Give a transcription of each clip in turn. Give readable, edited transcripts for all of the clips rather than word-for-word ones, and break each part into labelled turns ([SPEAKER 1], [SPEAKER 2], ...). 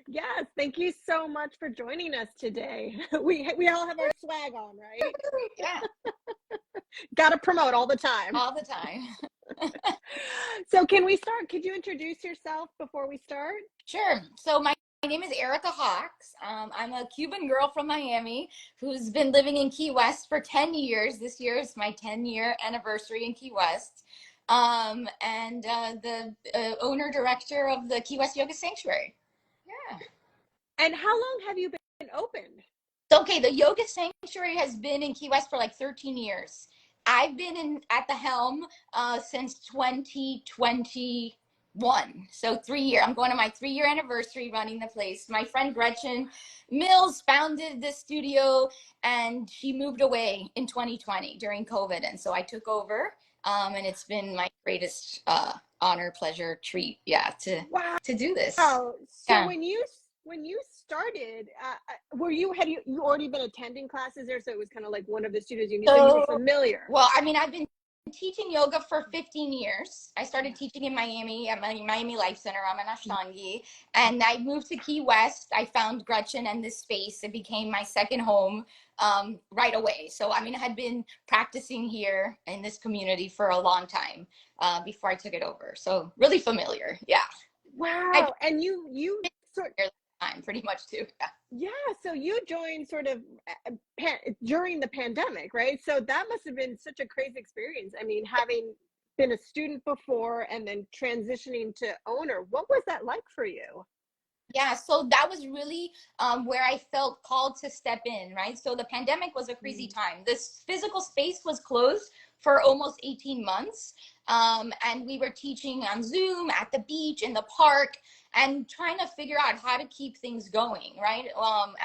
[SPEAKER 1] Yes, thank you so much for joining us today. We all have our swag on, right?
[SPEAKER 2] Yeah,
[SPEAKER 1] Got to promote all the time.
[SPEAKER 2] all the time.
[SPEAKER 1] So can we start? Could you introduce yourself before we start?
[SPEAKER 2] Sure. So my name is Erika Hawks. I'm a Cuban girl from Miami who's been living in Key West for 10 years. This year is my 10-year anniversary in Key West. And the owner director of the Key West Yoga Sanctuary. Yeah.
[SPEAKER 1] And how long have you been open?
[SPEAKER 2] So, okay, the Yoga Sanctuary has been in Key West for like 13 years. I've been in at the helm since 2021. So 3 year. I'm going to my 3 year anniversary running the place. My friend Gretchen Mills founded the studio and she moved away in 2020 during COVID. And so I took over. And it's been my greatest honor, pleasure, treat, yeah, to do this.
[SPEAKER 1] Wow. So
[SPEAKER 2] Yeah.
[SPEAKER 1] when you started, had you already been attending classes there? So it was kind of like one of the studios you knew, so you were
[SPEAKER 2] So,
[SPEAKER 1] familiar.
[SPEAKER 2] well, I mean, I've been teaching yoga for 15 years. I started teaching in Miami at my Miami Life Center. I'm an Ashtangi. And I moved to Key West. I found Gretchen and this space. It became my second home right away. So, I mean, I had been practicing here in this community for a long time before I took it over. So, really familiar. Yeah. I've
[SPEAKER 1] Wow. And you
[SPEAKER 2] been
[SPEAKER 1] sort
[SPEAKER 2] here time pretty much too. Yeah.
[SPEAKER 1] Yeah, so you joined sort of during the pandemic, right? So that must have been such a crazy experience. I mean, having been a student before and then transitioning to owner, what was that like for you?
[SPEAKER 2] Yeah, so that was really where I felt called to step in, right? So the pandemic was a crazy
[SPEAKER 1] Mm.
[SPEAKER 2] time. This physical space was closed for almost 18 months. And we were teaching on Zoom, at the beach, in the park, and trying to figure out how to keep things going, right?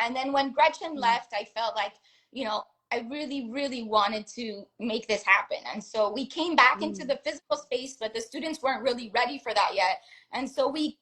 [SPEAKER 2] And then when Gretchen
[SPEAKER 1] Mm.
[SPEAKER 2] left, I felt like, you know, I really, really wanted to make this happen. And so we came back into
[SPEAKER 1] Mm.
[SPEAKER 2] the physical space, but the students weren't really ready for that yet. And so we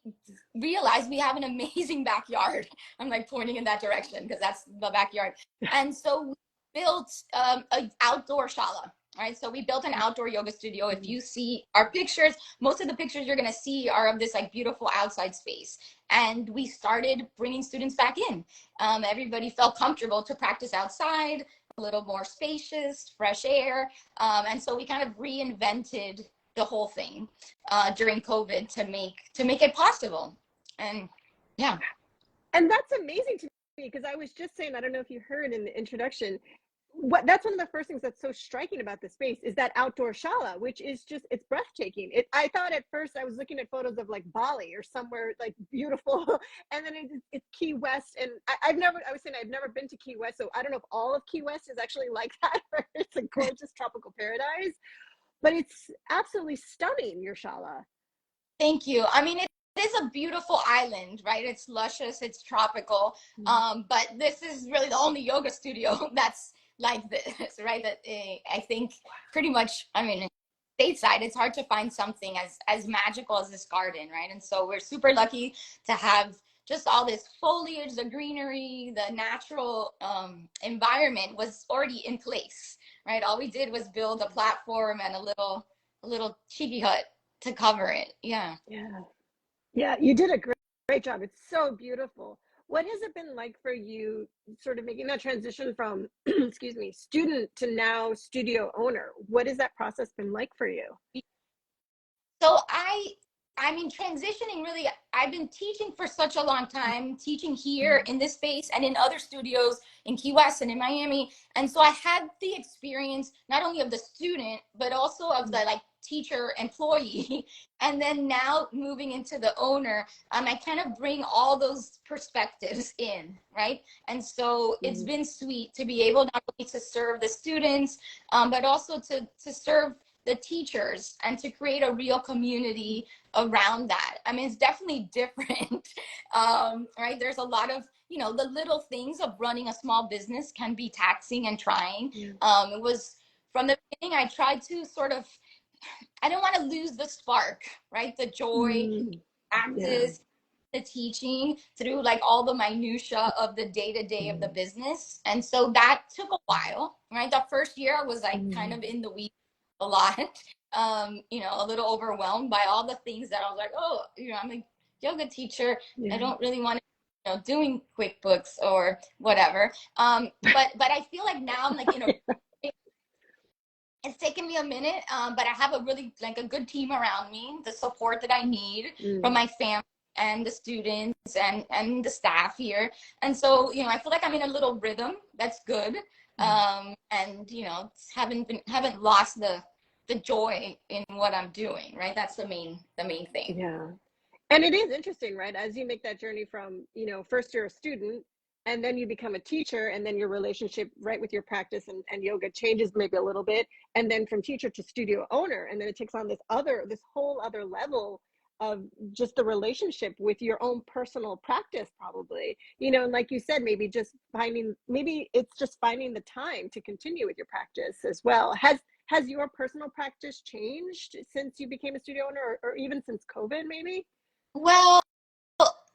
[SPEAKER 2] realized we have an amazing backyard. I'm like pointing in that direction because that's the backyard. And so we built an outdoor shala, right? So we built an outdoor yoga studio. If
[SPEAKER 1] Mm.
[SPEAKER 2] you see our pictures, most of the pictures you're going to see are of this like beautiful outside space. And we started bringing students back in. Everybody felt comfortable to practice outside, a little more spacious, fresh air. And so we kind of reinvented the whole thing during COVID to make it possible. And yeah.
[SPEAKER 1] And that's amazing to me because I was just saying, I don't know if you heard in the introduction, what that's one of the first things that's so striking about the space is that outdoor shala, which is just it's breathtaking. I thought at first I was looking at photos of like Bali or somewhere like beautiful, and then it's Key West, and I was saying I've never been to Key West, so I don't know if all of Key West is actually like that. Or it's a gorgeous tropical paradise, but it's absolutely stunning, your shala.
[SPEAKER 2] Thank you. I mean, it is a beautiful island, right? It's luscious, it's tropical.
[SPEAKER 1] Mm.
[SPEAKER 2] But this is really the only yoga studio that's like this, right? That I think pretty much, I mean, stateside, it's hard to find something as magical as this garden, right? And so we're super lucky to have just all this foliage, the greenery, the natural environment was already in place, right? All we did was build a platform and a little cheeky hut to cover it. Yeah.
[SPEAKER 1] Yeah. Yeah, you did a great job. It's so beautiful. What has it been like for you sort of making that transition from, excuse me, student to now studio owner? What has that process been like for you?
[SPEAKER 2] So I mean, transitioning really, I've been teaching for such a long time, teaching here
[SPEAKER 1] Mm.
[SPEAKER 2] in this space and in other studios in Key West and in Miami. And so I had the experience not only of the student, but also of the like teacher employee. And then now moving into the owner, I kind of bring all those perspectives in, right? And so it's
[SPEAKER 1] Mm.
[SPEAKER 2] been sweet to be able not only to serve the students, but also to serve the teachers and to create a real community around that. I mean, it's definitely different, right? There's a lot of, you know, the little things of running a small business can be taxing and trying.
[SPEAKER 1] Yeah.
[SPEAKER 2] It was from the beginning, I tried to sort of, I don't want to lose the spark, right? The joy,
[SPEAKER 1] Mm. Yeah.
[SPEAKER 2] practice, the teaching through like all the minutia of the day to day of the
[SPEAKER 1] Mm.
[SPEAKER 2] business. And so that took a while, right? The first year I was like kind
[SPEAKER 1] Mm.
[SPEAKER 2] of in the weeds a lot, you know, a little overwhelmed by all the things that I was like, oh, you know, I'm like yoga teacher. I
[SPEAKER 1] Yeah.
[SPEAKER 2] don't really want to, doing QuickBooks or whatever. But I feel like now I'm like in a, it's taken me a minute, but I have a really like a good team around me, the support that I need from my family and the students and the staff here. And so, I feel like I'm in a little rhythm. That's good. And haven't lost the joy in what I'm doing, right? That's the main thing.
[SPEAKER 1] Yeah. And it is interesting, right? As you make that journey from, first you're a student and then you become a teacher, and then your relationship right with your practice and yoga changes maybe a little bit. And then from teacher to studio owner, and then it takes on this whole other level of just the relationship with your own personal practice, probably, and like you said, maybe it's just finding the time to continue with your practice as well. Has your personal practice changed since you became a studio owner, or even since COVID, maybe?
[SPEAKER 2] Well,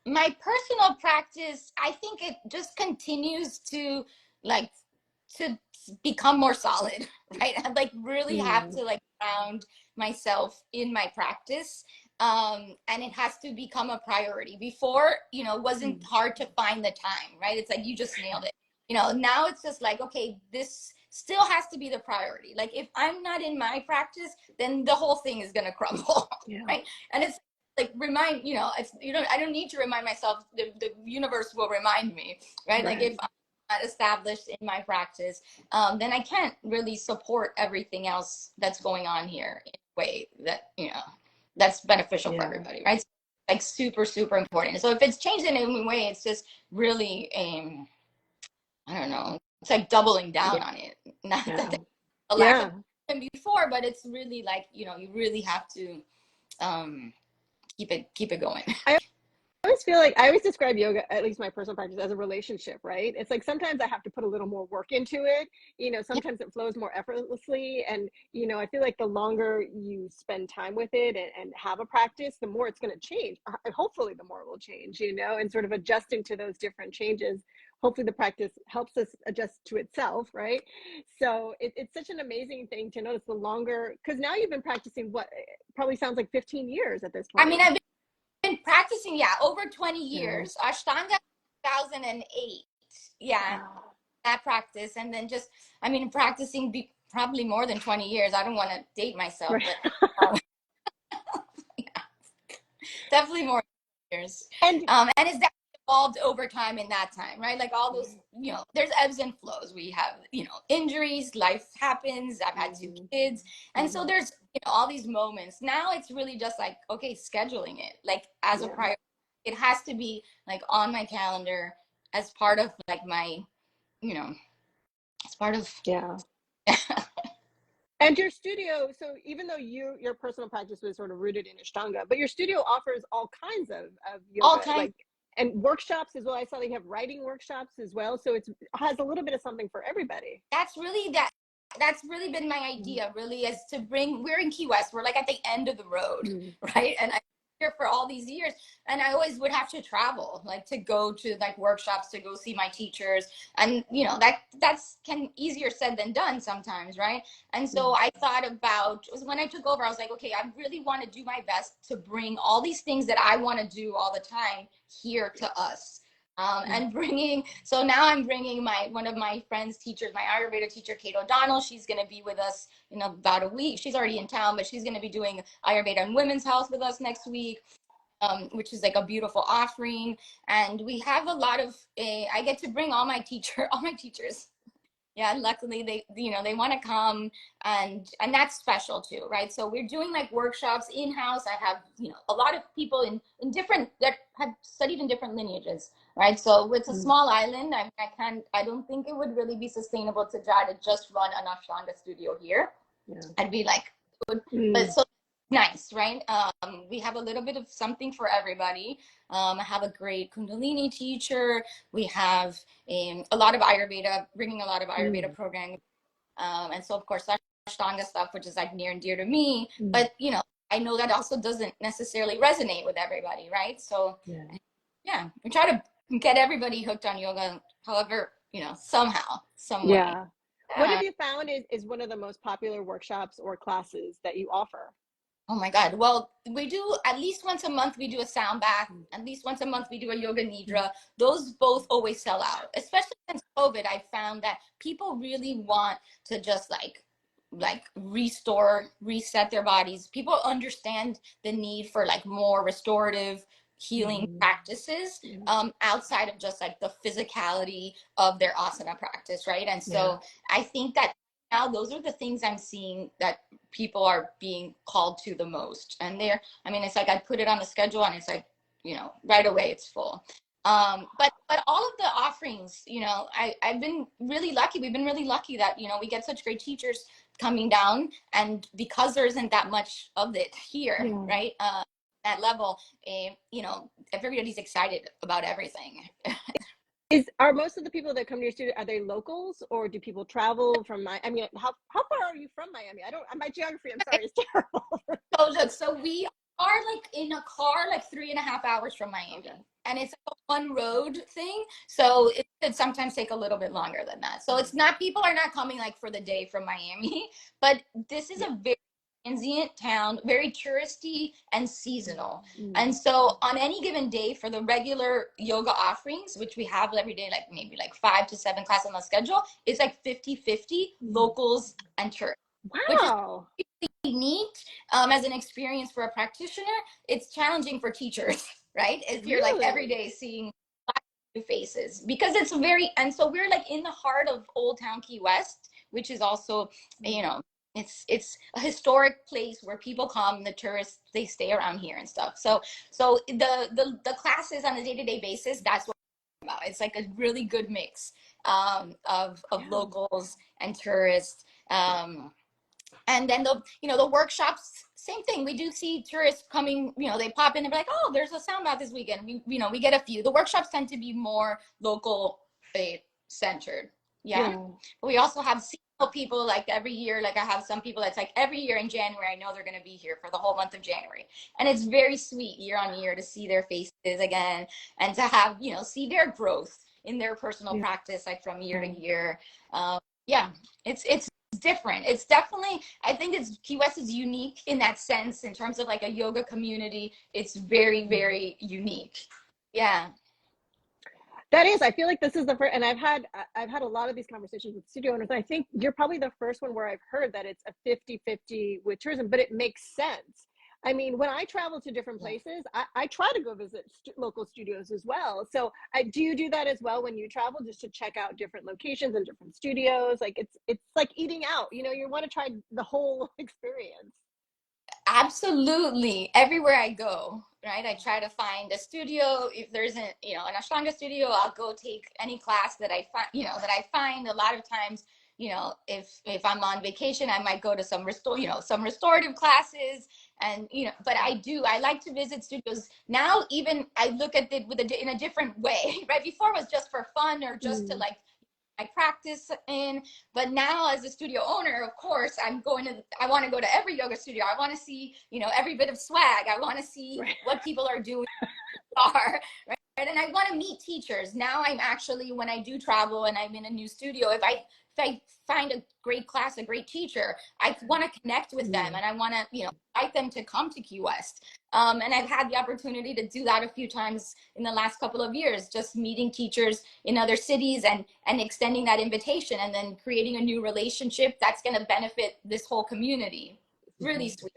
[SPEAKER 2] my personal practice, I think it just continues to like to become more solid, right? I like really have to like ground myself in my practice. And it has to become a priority. Before, it wasn't hard to find the time, right? It's like you just nailed it. Now it's just like, okay, this still has to be the priority. Like if I'm not in my practice, then the whole thing is gonna crumble, right? And it's like I don't need to remind myself. The universe will remind me, right? Like if I'm not established in my practice, then I can't really support everything else that's going on here in a way that that's beneficial for everybody, right? So, like super super important. So if it's changed in any way, it's just really I don't know. It's like doubling down on it. Not that there's a lack of before, but it's really like you really have to keep it going.
[SPEAKER 1] I always describe yoga, at least my personal practice, as a relationship, right? It's like sometimes I have to put a little more work into it. Sometimes it flows more effortlessly. And, I feel like the longer you spend time with it and have a practice, the more it's going to change. Hopefully the more it will change, and sort of adjusting to those different changes. Hopefully the practice helps us adjust to itself, right? So it's such an amazing thing to notice the longer, because now you've been practicing what probably sounds like 15 years at this point.
[SPEAKER 2] I mean, I've been practicing, over 20 years. Ashtanga 2008. Yeah, that practice. And then practicing probably more than 20 years. I don't want to date myself, but definitely more years. And it's definitely evolved over time in that time, right? Like all those, there's ebbs and flows. We have, injuries, life happens. I've had 2 kids. And so there's, all these moments. Now it's really just like, okay, scheduling it like as a priority. It has to be like on my calendar as part of like my, as part of.
[SPEAKER 1] And your studio, so even though your personal practice was sort of rooted in Ashtanga, but your studio offers all kinds of yoga, and workshops as well. I saw they have writing workshops as well. So it has a little bit of something for everybody.
[SPEAKER 2] That's really been my idea, really, is to we're in Key West. We're like at the end of the road, right? And I'm here for all these years, and I always would have to travel, like to go to like workshops, to go see my teachers. And that's easier said than done sometimes, right? And so I thought about, when I took over, I was like, okay, I really want to do my best to bring all these things that I want to do all the time here to us. So now I'm bringing one of my friends' teachers, my Ayurveda teacher, Kate O'Donnell. She's going to be with us in about a week. She's already in town, but she's going to be doing Ayurveda in Women's Health with us next week, which is like a beautiful offering. And we have a lot of, I get to bring all my teachers. Yeah, luckily they want to come, and that's special too, right? So we're doing like workshops in-house. I have, a lot of people in different, that have studied in different lineages, right? So it's a small island. I don't think it would really be sustainable to try to just run an Ashtanga studio here. I'd be like, but so nice, right? We have a little bit of something for everybody. I have a great Kundalini teacher. We have a lot of Ayurveda, bringing a lot of Ayurveda programming. And so, of course, Ashtanga stuff, which is like near and dear to me. But, I know that also doesn't necessarily resonate with everybody, right? So, we try to get everybody hooked on yoga, however, somehow, some way.
[SPEAKER 1] What have you found is one of the most popular workshops or classes that you offer?
[SPEAKER 2] Oh my God. Well, we do at least once a month, we do a sound bath. At least once a month, we do a yoga nidra. Those both always sell out, especially since COVID. I found that people really want to just like restore, reset their bodies. People understand the need for like more restorative healing practices outside of just like the physicality of their asana practice, right? And so I think that now those are the things I'm seeing that people are being called to the most. And they're, I mean, it's like I put it on the schedule and it's like, you know, right away it's full. But all of the offerings, you know, I've been really lucky. We've been really lucky that, you know, we get such great teachers coming down, and because there isn't that much of it here, right? That level, you know, everybody's excited about everything.
[SPEAKER 1] Are most of the people that come to your studio, are they locals, or do people travel from I mean, how far are you from Miami? I don't, my geography, I'm sorry, is terrible.
[SPEAKER 2] So look, so we are like in a car, like 3.5 hours from Miami. Okay. And it's like a one road thing. So it could sometimes take a little bit longer than that. So it's not, people are not coming like for the day from Miami, but this is a very transient town, very touristy and seasonal. And so on any given day for the regular yoga offerings, which we have every day, like maybe like 5 to 7 classes on the schedule, it's like 50-50 locals and tourists.
[SPEAKER 1] Wow.
[SPEAKER 2] Which is neat as an experience for a practitioner. It's challenging for teachers, right? If you're like every day seeing new faces, because it's very, and so we're like in the heart of Old Town Key West, which is also, you know, it's a historic place where people come, the tourists, they stay around here and stuff. So the classes on a day-to-day basis, that's what I'm about. It's like a really good mix of locals and tourists. And then the workshops, same thing. We do see tourists coming, you know, they pop in and be like, oh, there's a sound bath this weekend. We get a few. The workshops tend to be more local centered. But we also have seasonal people, like every year, like I have some people that's like every year in January, I know they're going to be here for the whole month of January. And it's very sweet year on year to see their faces again and to have, you know, see their growth in their personal practice, like from year to year. It's different. It's definitely, I think Key West is unique in that sense, in terms of like a yoga community. It's very, very unique. Yeah.
[SPEAKER 1] That is, I feel like this is the first, and I've had a lot of these conversations with studio owners. I think you're probably the first one where I've heard that it's a 50-50 with tourism, but it makes sense. I mean, when I travel to different places, I try to go visit local studios as well. So do you do that as well when you travel, just to check out different locations and different studios? Like it's like eating out, you know, you want to try the whole experience.
[SPEAKER 2] Absolutely. Everywhere I go, right? I try to find a studio. If there isn't, you know, an Ashtanga studio, I'll go take any class that I find, you know, that I find. A lot of times, you know, if I'm on vacation, I might go to some some restorative classes. And, you know, but I like to visit studios. Now even I look at it in a different way, right? Before it was just for fun or just to like I practice in, but now as a studio owner, of course, I want to go to every yoga studio. I want to see, you know, every bit of swag. I want to see what people are doing are, right? And I want to meet teachers. Now I'm actually, when I do travel and I'm in a new studio, if I find a great class, a great teacher, I want to connect with them, and I want to, you know, invite them to come to Key West. And I've had the opportunity to do that a few times in the last couple of years, just meeting teachers in other cities and extending that invitation, and then creating a new relationship that's going to benefit this whole community. Really sweet.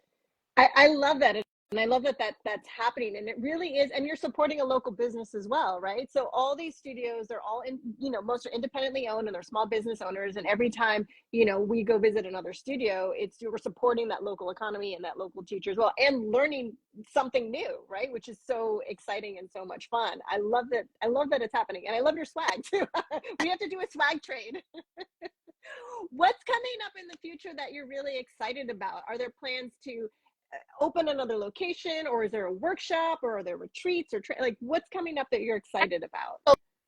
[SPEAKER 1] I love that. And I love that that's happening, and it really is. And you're supporting a local business as well, right? So all these studios, they're all in, you know, most are independently owned and they're small business owners. And every time, you know, we go visit another studio, we're supporting that local economy and that local teacher as well, and learning something new, right? Which is so exciting and so much fun. I love that. I love that it's happening, and I love your swag too. We have to do a swag trade. What's coming up in the future that you're really excited about? Are there plans to open another location, or is there a workshop, or are there retreats, or like what's coming up that you're excited about?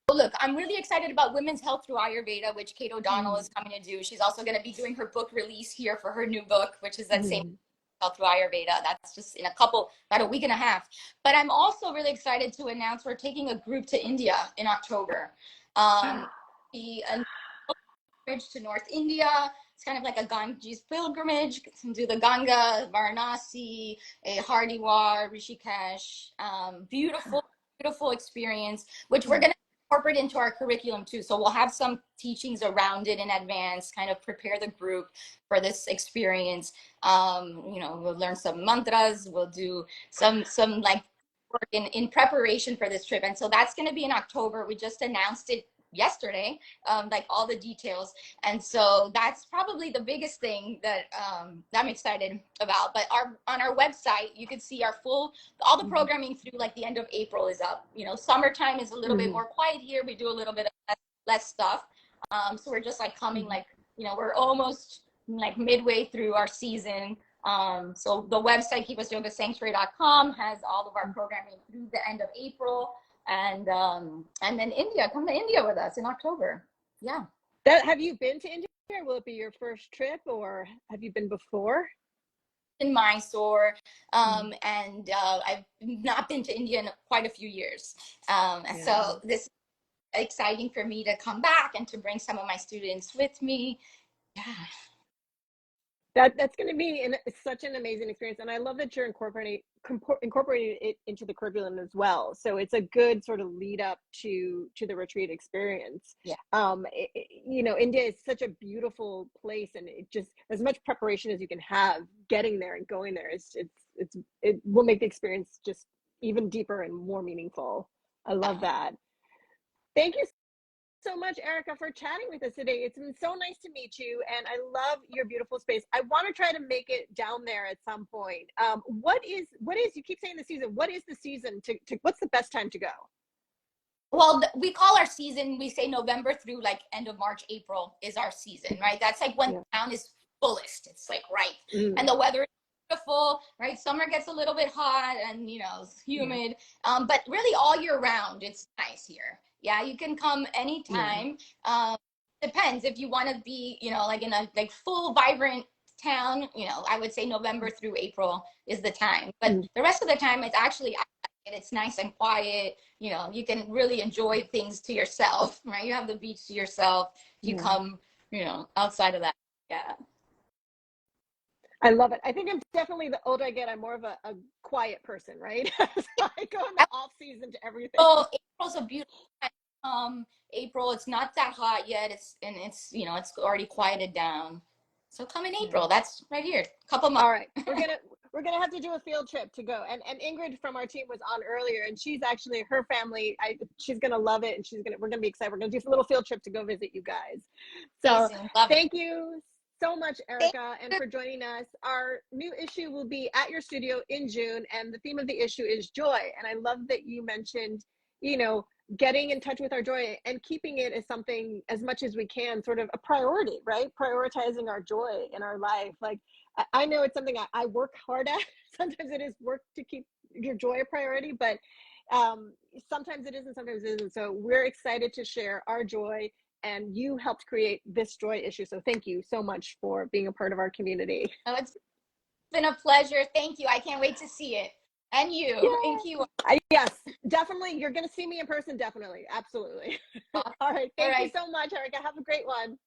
[SPEAKER 2] So look, I'm really excited about women's health through Ayurveda, which Kate O'Donnell is coming to do. She's also going to be doing her book release here for her new book, which is that same health through Ayurveda. That's just in about a week and a half. But I'm also really excited to announce we're taking a group to India in October. pilgrimage to North India. It's kind of like a Ganges pilgrimage. Do the Ganga, Varanasi, a Hardwar, Rishikesh. Beautiful, beautiful experience, which we're going to incorporate into our curriculum too. So we'll have some teachings around it in advance, kind of prepare the group for this experience. We'll learn some mantras. We'll do some like work in preparation for this trip. And so that's going to be in October. We just announced it yesterday, like all the details. And so that's probably the biggest thing that I'm excited about. But on our website, you can see our all the programming through like the end of April is up. Summertime is a little bit more quiet here. We do a little bit of less stuff. So we're just like coming like, we're almost like midway through our season. So the website, keepusyogasanctuary.com, has all of our programming through the end of April. And then India, come to India with us in October. Yeah.
[SPEAKER 1] Have you been to India? Will it be your first trip, or have you been before?
[SPEAKER 2] In Mysore, and I've not been to India in quite a few years. So this is exciting for me to come back and to bring some of my students with me. Yeah.
[SPEAKER 1] That's going to be such an amazing experience, and I love that you're incorporating it into the curriculum as well. So it's a good sort of lead up to the retreat experience.
[SPEAKER 2] Yeah.
[SPEAKER 1] India is such a beautiful place, and it just, as much preparation as you can have getting there and going there, it will make the experience just even deeper and more meaningful. I love that. Thank you so much, Erika, for chatting with us today. It's been so nice to meet you, and I love your beautiful space. I want to try to make it down there at some point. What is you keep saying the season, what is the season to what's the best time to go?
[SPEAKER 2] Well, we call our season, we say November through like end of March, April is our season, right? That's like when the town is fullest. It's like and the weather is beautiful, right? Summer gets a little bit hot and it's humid, but really all year round it's nice here. Yeah, you can come anytime. Depends if you want to be, like in a like full vibrant town. I would say November through April is the time. But the rest of the time, it's actually it's nice and quiet. You can really enjoy things to yourself, right? You have the beach to yourself. You come, outside of that. Yeah. I
[SPEAKER 1] love it. I think I'm definitely, the older I get, I'm more of a quiet person, right? So I go in the off season to everything.
[SPEAKER 2] Oh, April's a beautiful time. April, it's not that hot yet. It's already quieted down. So come in April. That's right here. Couple months.
[SPEAKER 1] All right. We're gonna have to do a field trip to go. And Ingrid from our team was on earlier, and she's actually, her family, she's gonna love it, and we're gonna be excited. We're gonna do a little field trip to go visit you guys. So thank you so much, Erika, and for joining us. Our new issue will be at your studio in June, and the theme of the issue is joy. And I love that you mentioned, getting in touch with our joy and keeping it as something, as much as we can, sort of a priority, right? Prioritizing our joy in our life. Like, I know it's something I work hard at. Sometimes it is work to keep your joy a priority, but sometimes it isn't, sometimes it isn't. So we're excited to share our joy, and you helped create this joy issue. So thank you so much for being a part of our community.
[SPEAKER 2] Oh, it's been a pleasure. Thank you. I can't wait to see it. And you in Key.
[SPEAKER 1] Yes, definitely. You're going to see me in person. Definitely. Absolutely. All right. Thank you so much, Erika. Have a great one.